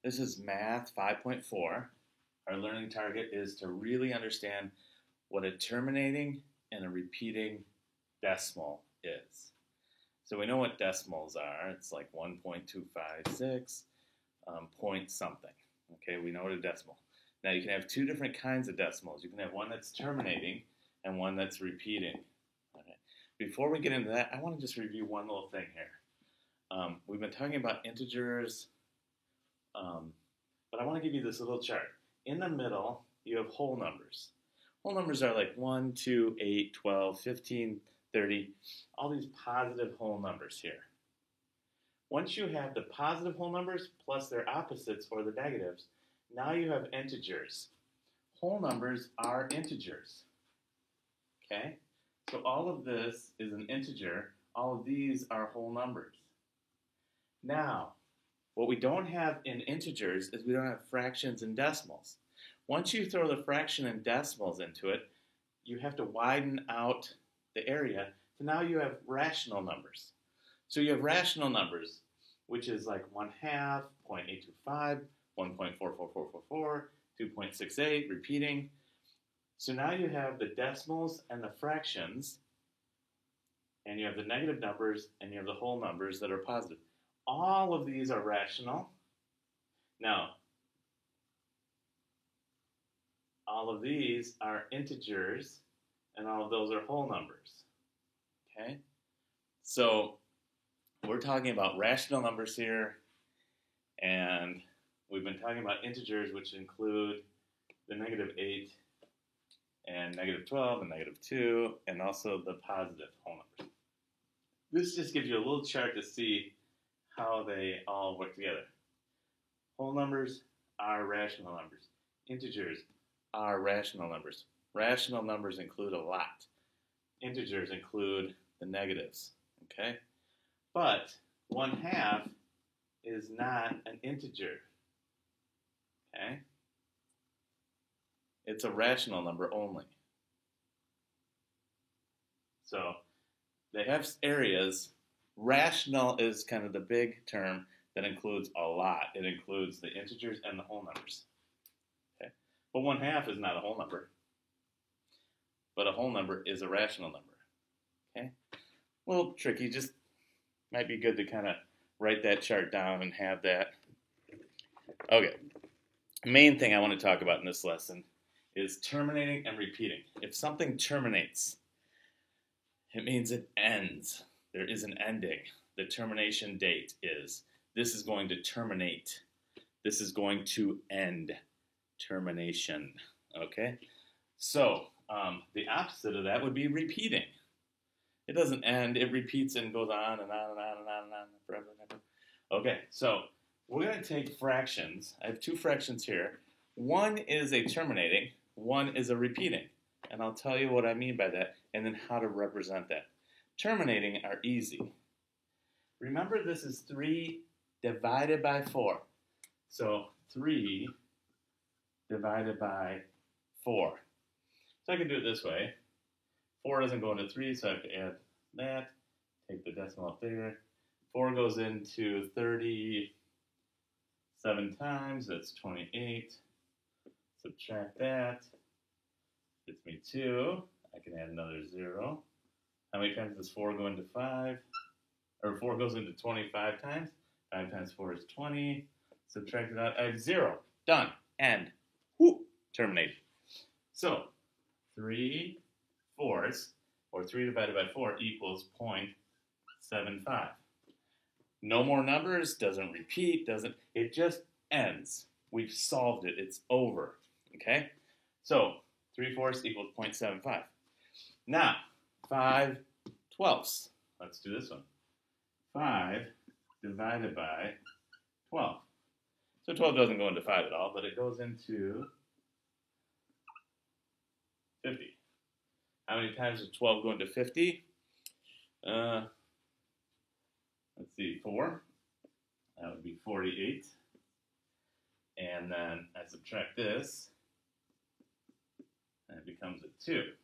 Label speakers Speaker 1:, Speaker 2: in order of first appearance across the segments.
Speaker 1: This is Math 5.4. Our learning target is to really understand what a terminating and a repeating decimal is. So we know what decimals are. It's like 1.256 point something. Okay, we know what a decimal. Now you can have two different kinds of decimals. You can have one that's terminating and one that's repeating. Okay. Before we get into that, I want to just review one little thing here. We've been talking about integers, but I want to give you this little chart. In the middle, you have whole numbers. Whole numbers are like 1, 2, 8, 12, 15, 30, all these positive whole numbers here. Once you have the positive whole numbers plus their opposites or the negatives, now you have integers. Whole numbers are integers. Okay? So all of this is an integer. All of these are whole numbers. Now, what we don't have in integers is we don't have fractions and decimals. Once you throw the fraction and decimals into it, you have to widen out the area. So now you have rational numbers. So you have rational numbers, which is like 1/2, 0.825, 1.44444, 2.68, repeating. So now you have the decimals and the fractions, and you have the negative numbers, and you have the whole numbers that are positive. All of these are rational. Now, all of these are integers, and all of those are whole numbers. Okay? So, we're talking about rational numbers here, and we've been talking about integers, which include the -8 and -12 and -2, and also the positive whole numbers. This just gives you a little chart to see how they all work together. Whole numbers are rational numbers. Integers are rational numbers. Rational numbers include a lot. Integers include the negatives, okay? But 1/2 is not an integer, okay? It's a rational number only. So they have areas. Rational is kind of the big term that includes a lot. It includes the integers and the whole numbers. Okay? But 1/2 is not a whole number. But a whole number is a rational number. Okay? A little tricky. Just might be good to kind of write that chart down and have that. Okay. The main thing I want to talk about in this lesson is terminating and repeating. If something terminates, it means it ends. There is an ending. The termination date is, this is going to terminate. This is going to end. Termination. Okay? So, the opposite of that would be repeating. It doesn't end. It repeats and goes on and on and on and on and on forever and ever. Okay, so we're going to take fractions. I have two fractions here. One is a terminating. One is a repeating. And I'll tell you what I mean by that and then how to represent that. Terminating are easy. Remember, this is 3 divided by 4. So 3 divided by 4. So I can do it this way. 4 doesn't go into 3, so I have to add that. Take the decimal up there. 4 goes into 37 times. That's 28. Subtract that. Gets me 2. I can add another 0. How many times does 4 go into 5? Or 4 goes into 25 times. 5 times 4 is 20. Subtract it out. I have 0. Done. End. Whoo! Terminated. So, 3/4, or 3 divided by 4, equals 0.75. No more numbers. Doesn't repeat. It just ends. We've solved it. It's over. Okay? So, 3/4 equals 0.75. Now, 5/12. Let's do this one. 5 divided by 12. So 12 doesn't go into 5 at all, but it goes into 50. How many times does 12 go into 50? Let's see, 4. That would be 48. And then I subtract this, and it becomes a 2.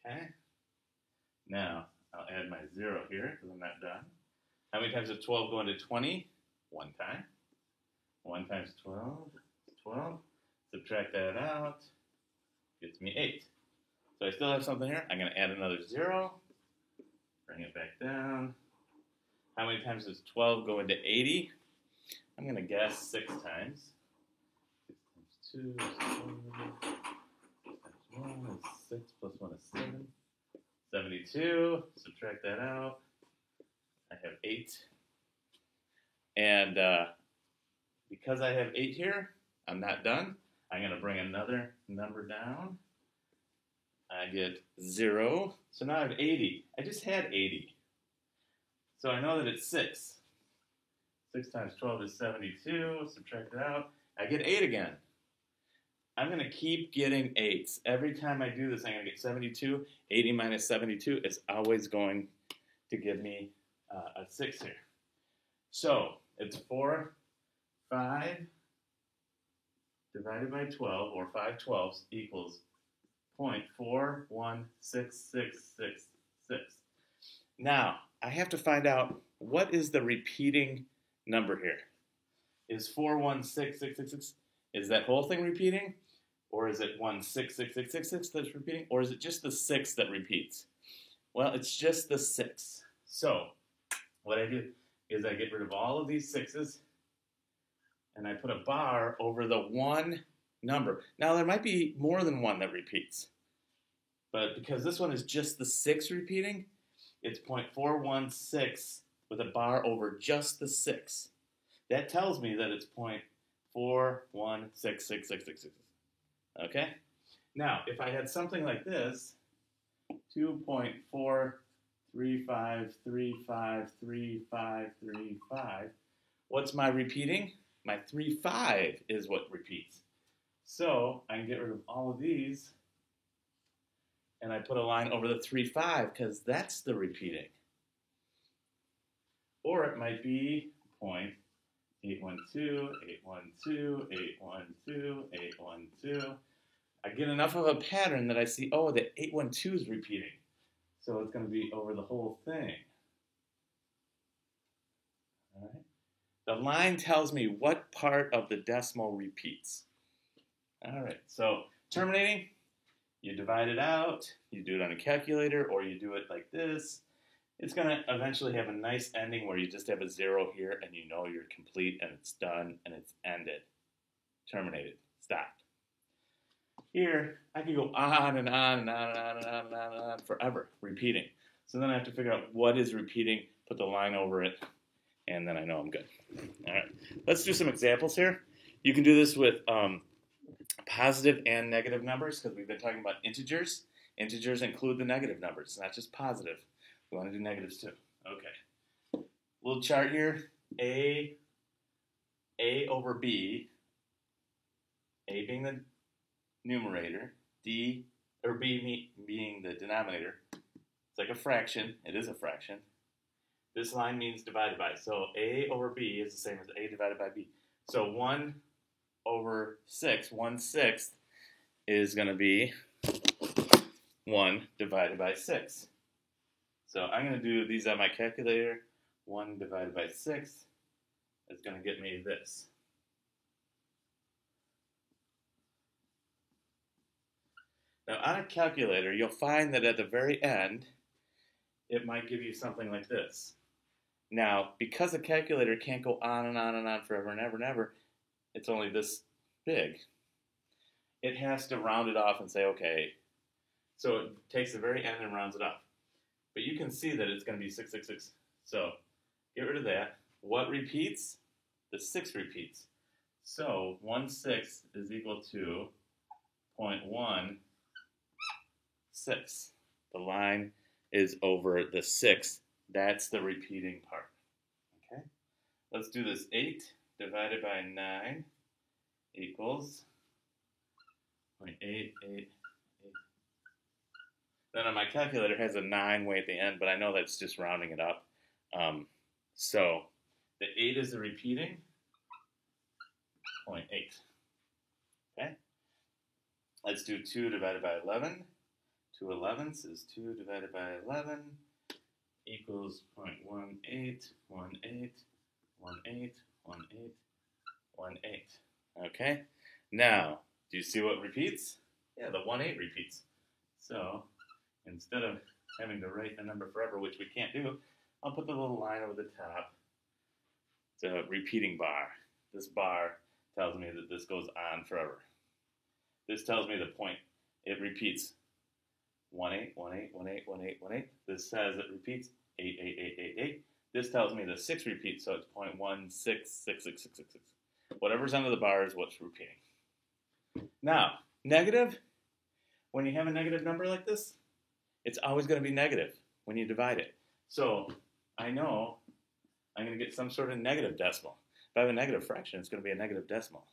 Speaker 1: Okay. Now, I'll add my 0 here because I'm not done. How many times does 12 go into 20? 1 time. 1 times 12 is 12. Subtract that out, gets me 8. So I still have something here. I'm going to add another 0, bring it back down. How many times does 12 go into 80? I'm going to guess 6 times. 6 times 2 is 12. 6 times 1 is 6, plus 1 is 7. 72, subtract that out. I have 8. And because I have 8 here, I'm not done. I'm going to bring another number down. I get 0. So now I have 80. I just had 80. So I know that it's 6. 6 times 12 is 72. Subtract it out. I get 8 again. I'm going to keep getting 8s. Every time I do this, I'm going to get 72. 80 minus 72 is always going to give me a 6 here. So it's 4, 5 divided by 12, or 5 twelfths, equals 0.416666. Now, I have to find out what is the repeating number here. Is 416666, is that whole thing repeating? Or is it 166666 that's repeating? Or is it just the 6 that repeats? Well, it's just the 6. So, what I do is I get rid of all of these 6's, and I put a bar over the one number. Now, there might be more than one that repeats. But because this one is just the 6 repeating, it's 0.416 with a bar over just the 6. That tells me that it's 0.416666. Okay? Now, if I had something like this, 2.4353535535, what's my repeating? My 35 is what repeats. So I can get rid of all of these, and I put a line over the 35 because that's the repeating. Or it might be 0.812, 812, 812, 812. I get enough of a pattern that I see, oh, the 812 is repeating. So it's going to be over the whole thing. All right. The line tells me what part of the decimal repeats. All right, so terminating, you divide it out, you do it on a calculator, or you do it like this. It's going to eventually have a nice ending where you just have a 0 here, and you know you're complete, and it's done, and it's ended. Terminated. Stopped. Here, I could go on and on and on and on and on and on and on forever, repeating. So then I have to figure out what is repeating, put the line over it, and then I know I'm good. All right, let's do some examples here. You can do this with positive and negative numbers because we've been talking about integers. Integers include the negative numbers, not just positive. We want to do negatives too. Okay. Little chart here. A over B. A being the numerator. B being the denominator. It's like a fraction. It is a fraction. This line means divided by. So A over B is the same as A divided by B. So 1 over 6, 1/6, is going to be 1 divided by 6. So I'm going to do these on my calculator. 1 divided by 6 is going to get me this. Now on a calculator, you'll find that at the very end, it might give you something like this. Now, because a calculator can't go on and on and on forever and ever and ever, it's only this big. It has to round it off and say, okay. So it takes the very end and rounds it off. But you can see that it's going to be 666. So get rid of that. What repeats? The 6 repeats. So 1/6 is equal to 0.16. The line is over the 6. That's the repeating part. Okay? Let's do this. 8 divided by 9 equals 0.888. Then on my calculator it has a 9 way at the end, but I know that's just rounding it up. So the 8 is the repeating, 0.8. Okay? Let's do 2 divided by 11. 2 11ths is 2 divided by 11 equals 0.18, 18, 18, 18, 1/8. Okay? Now, do you see what repeats? Yeah, the 1/8 repeats. So, instead of having to write the number forever, which we can't do, I'll put the little line over the top. It's a repeating bar. This bar tells me that this goes on forever. This tells me the point. It repeats 1/8, 1/8, 1/8, 1/8, 1/8. This says it repeats 8, 8, 8, 8, 8. This tells me the 6 repeats, so it's 0.166666. Whatever's under the bar is what's repeating. Now, negative, when you have a negative number like this, it's always going to be negative when you divide it. So I know I'm going to get some sort of negative decimal. If I have a negative fraction, it's going to be a negative decimal.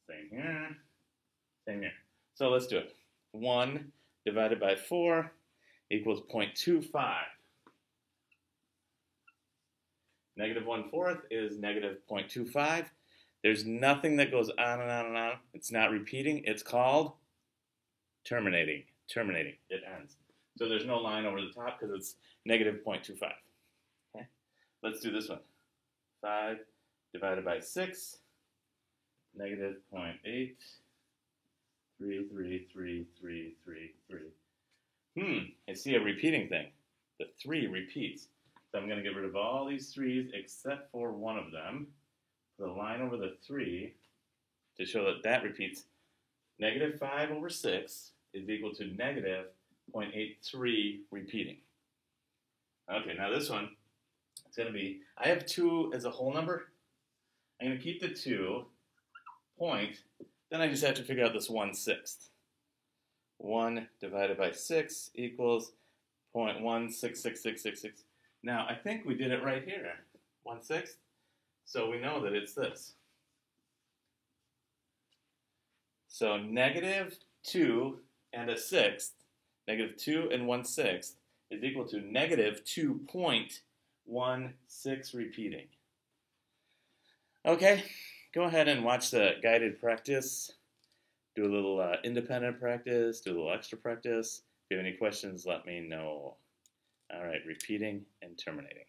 Speaker 1: Same here, same here. So let's do it. 1 divided by 4 equals 0.25. Negative 1/4 is negative 0.25. There's nothing that goes on and on and on. It's not repeating. It's called terminating. Terminating. It ends. So there's no line over the top because it's negative 0.25. Okay? Let's do this one. 5 divided by 6, negative 0.8333333. I see a repeating thing. The 3 repeats. So I'm going to get rid of all these 3's except for one of them. Put a line over the 3 to show that that repeats. Negative 5 over 6 is equal to negative 0.83 repeating. Okay, now this one, it's going to be, I have 2 as a whole number. I'm going to keep the 2 point, then I just have to figure out this 1/6. 1 divided by 6 equals 0.166666. Now, I think we did it right here, 1/6. So we know that it's this. So negative 2 and a sixth, negative 2 and 1/6 is equal to negative 2.16 repeating. Okay, go ahead and watch the guided practice. Do a little independent practice, do a little extra practice. If you have any questions, let me know. All right, repeating and terminating.